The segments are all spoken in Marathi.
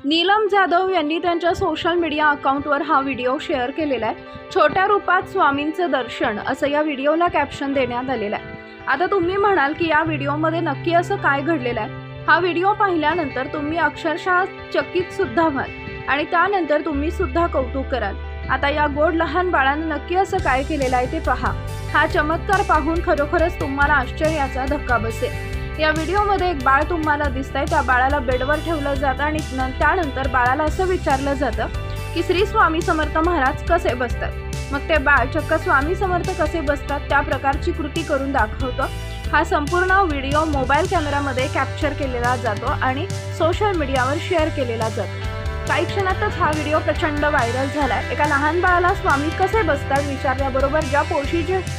नीलम जाधव यांनी त्यांच्या सोशल मीडिया अकाउंटवर हा व्हिडिओ शेअर केलेला आहे। छोट्या रूपात स्वामींचं दर्शन असं या व्हिडिओला कॅप्शन देण्यात आलेलं आहे। आता तुम्ही म्हणाल की या व्हिडिओमध्ये नक्की असं काय घडलेलं आहे। हा व्हिडिओ पाहिल्यानंतर तुम्ही अक्षरशः चकित सुद्धा व्हाल आणि त्यानंतर तुम्ही सुद्धा कौतुक कराल। आता या गोड लहान बाळानं नक्की असं काय केलेलं आहे ते पहा। हा चमत्कार पाहून खरोखरच तुम्हाला आश्चर्याचा धक्का बसेल। या व्हिडिओमध्ये एक बाळ तुम्हाला दिसतंय। त्या बाळाला बेडवर ठेवलं जातं आणि त्यानंतर बाळाला असं विचारलं जातं की श्री स्वामी समर्थ महाराज कसे बसतात। मग ते बाळ चक्क स्वामी समर्थ कसे बसतात त्या प्रकारची कृती करून दाखवतं। हा संपूर्ण व्हिडिओ मोबाईल कॅमेरामध्ये कॅप्चर केलेला जातो आणि सोशल मीडियावर शेअर केलेला जातो। काही क्षणातच हा व्हिडिओ प्रचंड व्हायरल झालाय। एका लहान बाळाला स्वामी कसे बसतात विचारल्याबरोबर ज्या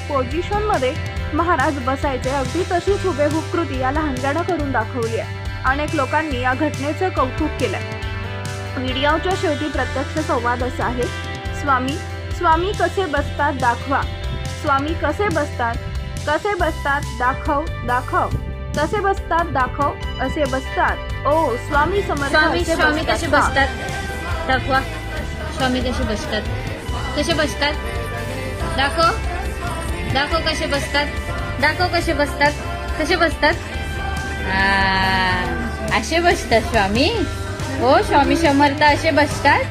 पोझिशनमध्ये महाराज बसायचे अगदी तशीच हुबेहूब कृती या लहानग्यानं करून दाखवली आहे। अनेक लोकांनी या घटनेचं कौतुक केलंय। व्हिडिओच्या शेवटी प्रत्यक्ष संवाद असा आहे, स्वामी कसे बसतात दाखवा। स्वामी कसे बसतात दाखव कसे बसतात दाखव। असे बसतात ओ स्वामी समर्थ। स्वामी कसे बसतात दाखवा। स्वामी कसे बसतात दाखव कसे बसतात असे बसतात स्वामी। हो स्वामी समर्थ असे बसतात।